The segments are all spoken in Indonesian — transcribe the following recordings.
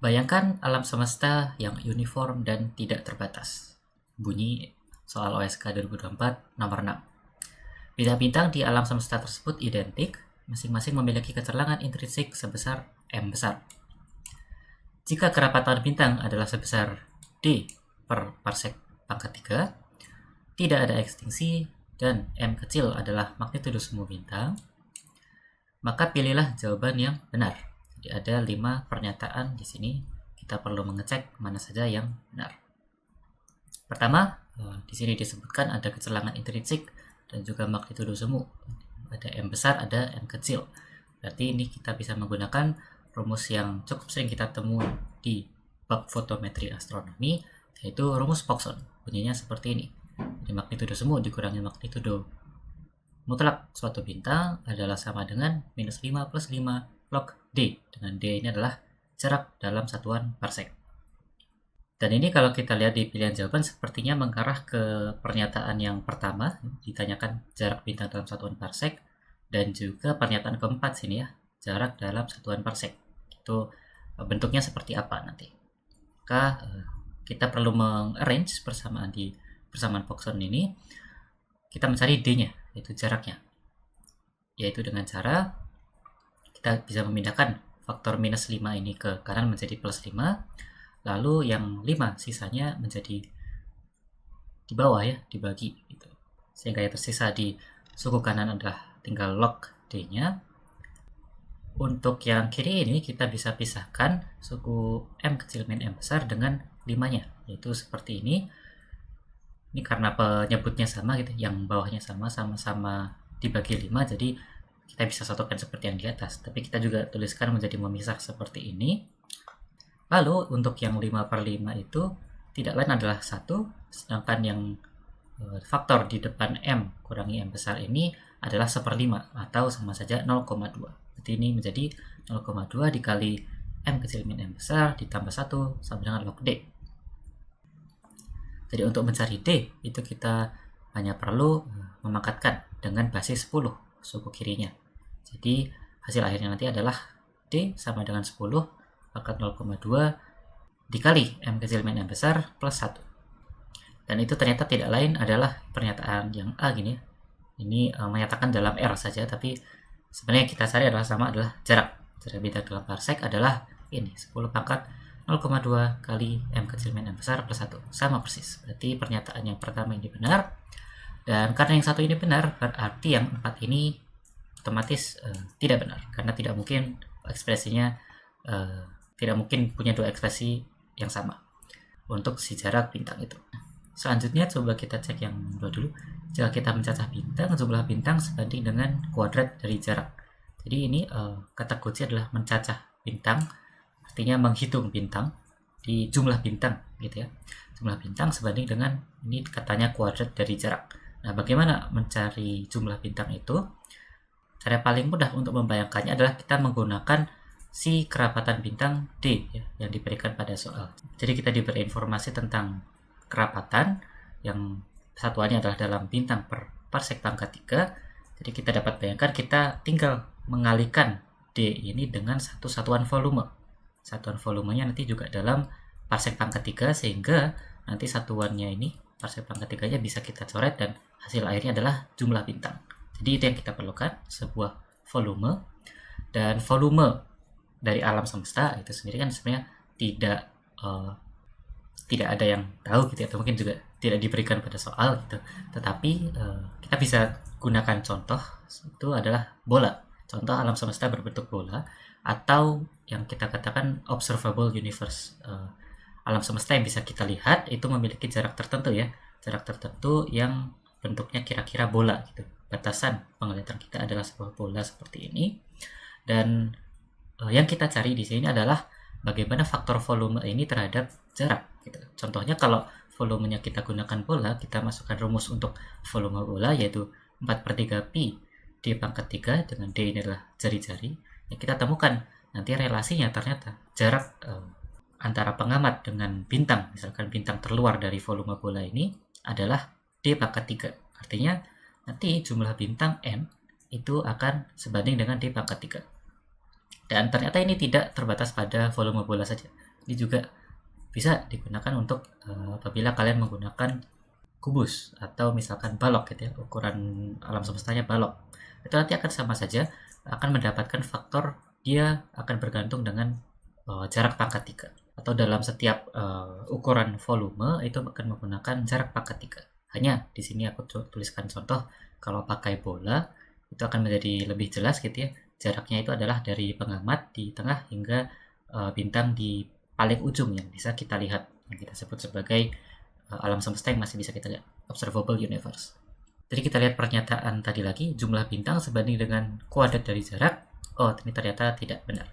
Bayangkan alam semesta yang uniform dan tidak terbatas. Bunyi soal OSK 2024 nomor 6. Bintang-bintang di alam semesta tersebut identik, masing-masing memiliki kecerlangan intrinsik sebesar M besar. Jika kerapatan bintang adalah sebesar D per parsec pangkat 3, tidak ada ekstинksi, dan M kecil adalah magnitudo semu bintang, maka pilihlah jawaban yang benar. Jadi ada 5 pernyataan di sini. Kita perlu mengecek mana saja yang benar. Pertama, di sini disebutkan ada kecerlangan intrinsik dan juga magnitudo semu. Ada M besar, ada M kecil. Berarti ini kita bisa menggunakan rumus yang cukup sering kita temui di bab fotometri astronomi, yaitu rumus Poisson. Bunyinya seperti ini. Jadi magnitudo semu dikurangi magnitudo mutlak suatu bintang adalah sama dengan minus 5 plus 5 log D. Dengan D ini adalah jarak dalam satuan parsec. Dan ini kalau kita lihat di pilihan jawaban sepertinya mengarah ke pernyataan yang pertama, ditanyakan jarak bintang dalam satuan parsec, dan juga pernyataan keempat sini ya, jarak dalam satuan parsec. Itu bentuknya seperti apa nanti. Maka kita perlu mengarrange persamaan Poisson ini. Kita mencari D-nya, yaitu jaraknya. Yaitu dengan cara kita bisa memindahkan faktor minus 5 ini ke kanan menjadi plus 5. Lalu yang 5 sisanya menjadi di bawah ya, dibagi gitu. Sehingga yang tersisa di suku kanan adalah tinggal log D-nya. Untuk yang kiri ini kita bisa pisahkan suku M kecil min M besar dengan 5-nya, yaitu seperti ini. Ini karena penyebutnya sama gitu, yang bawahnya sama-sama dibagi 5, jadi kita bisa satukan seperti yang di atas. Tapi kita juga tuliskan menjadi memisah seperti ini. Lalu untuk yang 5 per 5 itu tidak lain adalah 1, sedangkan yang faktor di depan M kurangi M besar ini adalah 1/5 atau sama saja 0,2. Berarti ini menjadi 0,2 dikali M kecil min M besar ditambah 1 sama dengan log D. Jadi untuk mencari D itu kita hanya perlu memangkatkan dengan basis 10 suku kirinya. Jadi hasil akhirnya nanti adalah D sama dengan 10 pangkat 0,2 dikali M kecil min M besar plus 1. Dan itu ternyata tidak lain adalah pernyataan yang A gini ya. Ini menyatakan dalam R saja, tapi sebenarnya kita cari adalah jarak. Jarak bintang dalam parsec adalah ini 10 pangkat 0,2 kali M kecil min M besar plus 1. Sama persis. Berarti pernyataan yang pertama ini benar. Dan karena yang satu ini benar, berarti yang 4 ini otomatis tidak benar. Karena tidak mungkin ekspresinya tidak mungkin punya dua ekspresi yang sama untuk si jarak bintang itu. Selanjutnya coba kita cek yang dua dulu. Jika kita mencacah bintang, jumlah bintang sebanding dengan kuadrat dari jarak. Jadi ini kata kunci adalah mencacah bintang, artinya menghitung bintang di jumlah bintang gitu ya. Jumlah bintang sebanding dengan ini katanya kuadrat dari jarak. Nah, bagaimana mencari jumlah bintang itu? Cara paling mudah untuk membayangkannya adalah kita menggunakan si kerapatan bintang D ya, yang diberikan pada soal. Jadi kita diberi informasi tentang kerapatan yang satuannya adalah dalam bintang per parsec pangkat 3. Jadi kita dapat bayangkan kita tinggal mengalihkan D ini dengan satu satuan volume. Satuan volumenya nanti juga dalam parsec pangkat 3, sehingga nanti satuannya ini parsec pangkat 3-nya bisa kita coret dan hasil akhirnya adalah jumlah bintang. Jadi itu yang kita perlukan, sebuah volume. Dan volume dari alam semesta itu sendiri kan sebenarnya tidak ada yang tahu gitu, atau mungkin juga tidak diberikan pada soal gitu. Tetapi kita bisa gunakan contoh, itu adalah bola. Contoh alam semesta berbentuk bola, atau yang kita katakan observable universe. Alam semesta yang bisa kita lihat itu memiliki jarak tertentu ya, jarak tertentu yang bentuknya kira-kira bola gitu. Batasan penglihatan kita adalah sebuah bola seperti ini. Dan yang kita cari di sini adalah bagaimana faktor volume ini terhadap jarak gitu. Contohnya kalau volumenya kita gunakan bola, kita masukkan rumus untuk volume bola yaitu 4/3 pi D pangkat 3 dengan D ini adalah jari-jari. Ya, kita temukan nanti relasinya ternyata jarak antara pengamat dengan bintang, misalkan bintang terluar dari volume bola ini adalah D pangkat 3. Artinya nanti jumlah bintang N itu akan sebanding dengan D pangkat 3. Dan ternyata ini tidak terbatas pada volume bola saja. Ini juga bisa digunakan untuk apabila kalian menggunakan kubus atau misalkan balok gitu ya, ukuran alam semestanya balok. Itu nanti akan sama saja, akan mendapatkan faktor dia akan bergantung dengan jarak pangkat 3. Atau dalam setiap ukuran volume itu akan menggunakan jarak pangkat 3. Hanya di sini aku tuliskan contoh, kalau pakai bola itu akan menjadi lebih jelas gitu ya. Jaraknya itu adalah dari pengamat di tengah hingga bintang di paling ujung yang bisa kita lihat, yang kita sebut sebagai alam semesta yang masih bisa kita lihat, observable universe. Jadi kita lihat pernyataan tadi lagi, jumlah bintang sebanding dengan kuadrat dari jarak. Oh, ini ternyata tidak benar.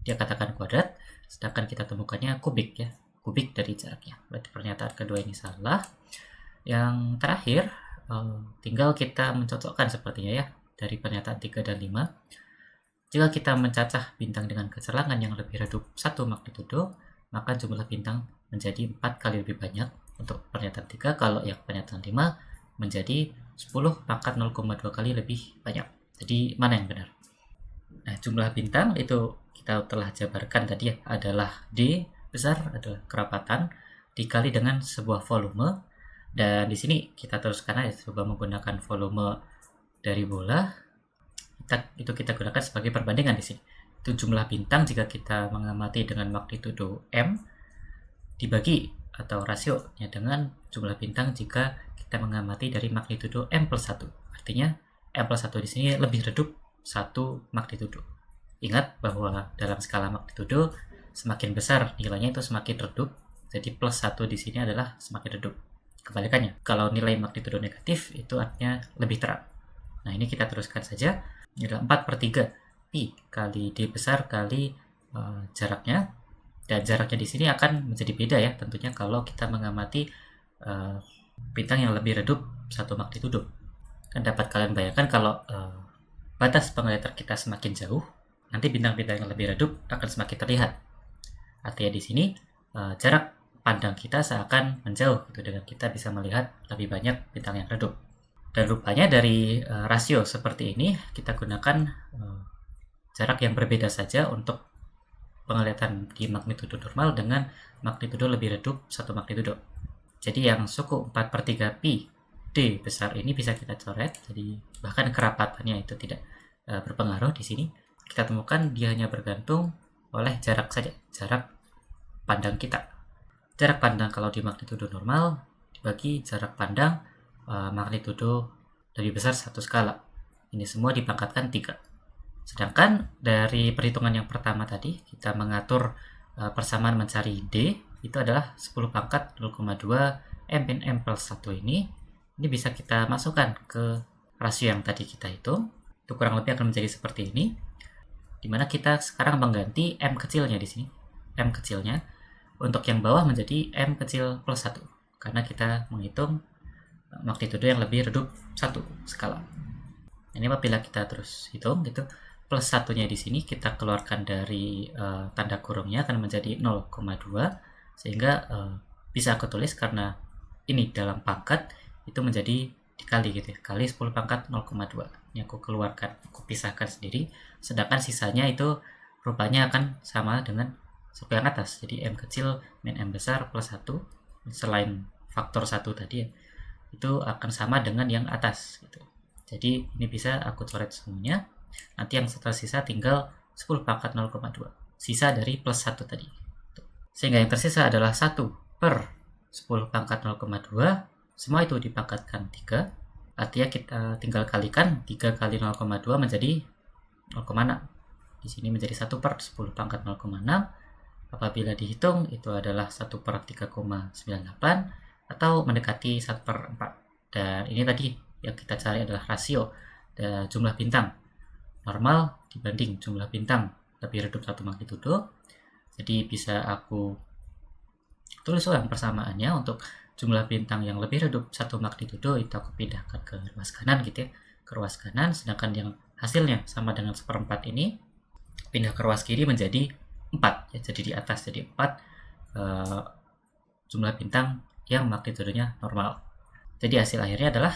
Dia katakan kuadrat, sedangkan kita temukannya kubik ya, kubik dari jaraknya. Berarti pernyataan kedua ini salah. Yang terakhir, tinggal kita mencocokkan sepertinya ya, dari pernyataan 3 dan 5. Jika kita mencacah bintang dengan kecerangan yang lebih redup 1 magnitudo, maka jumlah bintang menjadi 4 kali lebih banyak untuk pernyataan 3, kalau yang pernyataan 5 menjadi 10 pangkat 0,2 kali lebih banyak. Jadi mana yang benar? Nah, jumlah bintang itu kita telah jabarkan tadi ya, adalah D besar adalah kerapatan dikali dengan sebuah volume, dan di sini kita teruskan aja coba menggunakan volume dari bola. Kita gunakan sebagai perbandingan di sini. Itu jumlah bintang jika kita mengamati dengan magnitudo M dibagi atau rasionya dengan jumlah bintang jika kita mengamati dari magnitudo M plus 1. Artinya M plus 1 di sini lebih redup 1 magnitudo. Ingat bahwa dalam skala magnitudo semakin besar nilainya itu semakin redup. Jadi plus 1 di sini adalah semakin redup. Kebalikannya, kalau nilai magnitudo negatif itu artinya lebih terang. Nah, ini kita teruskan saja. Ini adalah 4/3 pi kali D besar kali jaraknya. Dan jaraknya di sini akan menjadi beda ya tentunya kalau kita mengamati bintang yang lebih redup 1 magnitudo. Kan dapat kalian bayangkan kalau batas penglihatan kita semakin jauh, nanti bintang-bintang yang lebih redup akan semakin terlihat. Artinya di sini jarak pandang kita seakan menjauh gitu, dengan kita bisa melihat lebih banyak bintang yang redup. Dan rupanya dari rasio seperti ini kita gunakan jarak yang berbeda saja untuk penglihatan di magnitudo normal dengan magnitudo lebih redup 1 magnitudo. Jadi yang suku 4/3 pi D besar ini bisa kita coret, jadi bahkan kerapatannya itu tidak berpengaruh di sini. Kita temukan dia hanya bergantung oleh jarak saja, jarak pandang kita. Jarak pandang kalau di magnitudo normal dibagi jarak pandang magnitudo lebih besar 1 skala. Ini semua dipangkatkan 3. Sedangkan dari perhitungan yang pertama tadi, kita mengatur persamaan mencari D, itu adalah 10 pangkat 0,2 M min M plus 1 ini bisa kita masukkan ke rasio yang tadi kita hitung. Itu kurang lebih akan menjadi seperti ini, dimana kita sekarang mengganti M kecilnya di sini. M kecilnya untuk yang bawah menjadi M kecil plus 1, karena kita menghitung magnitudo yang lebih redup 1 skala. Ini apabila kita terus hitung gitu, plus 1-nya di sini kita keluarkan dari tanda kurungnya akan menjadi 0,2, sehingga bisa aku tulis karena ini dalam pangkat itu menjadi dikali gitu ya, kali 10 pangkat 0,2. Ini aku keluarkan, aku pisahkan sendiri, sedangkan sisanya itu rupanya akan sama dengan suku yang atas, jadi M kecil min M besar plus 1, selain faktor 1 tadi ya, itu akan sama dengan yang atas gitu. Jadi ini bisa aku coret semuanya. Nanti yang tersisa tinggal 10 pangkat 0,2, sisa dari plus 1 tadi. Sehingga yang tersisa adalah 1/10 pangkat 0,2. Semua itu dipangkatkan 3. Artinya kita tinggal kalikan 3 kali 0,2 menjadi 0,6. Di sini menjadi 1/10 pangkat 0,6. Apabila dihitung itu adalah 1/3,98 atau mendekati 1/4. Dan ini tadi yang kita cari adalah rasio jumlah bintang normal dibanding jumlah bintang lebih redup 1 magnitudo. Jadi bisa aku tulis ulang persamaannya. Untuk jumlah bintang yang lebih redup 1 magnitudo itu aku pindahkan ke ruas kanan gitu ya, ke ruas kanan. Sedangkan yang hasilnya sama dengan 1/4 ini pindah ke ruas kiri menjadi 4 ya, jadi di atas jadi 4 jumlah bintang yang magnitudonya normal. Jadi hasil akhirnya adalah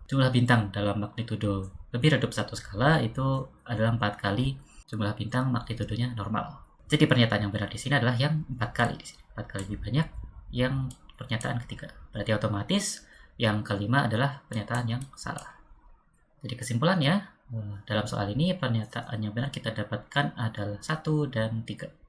jumlah bintang dalam magnitudo lebih redup 1 skala itu adalah 4 kali jumlah bintang magnitudenya normal. Jadi pernyataan yang benar di sini adalah yang 4 kali di sini. 4 kali lebih banyak yang pernyataan ketiga. Berarti otomatis yang kelima adalah pernyataan yang salah. Jadi kesimpulannya, dalam soal ini pernyataan yang benar kita dapatkan adalah 1 dan 3.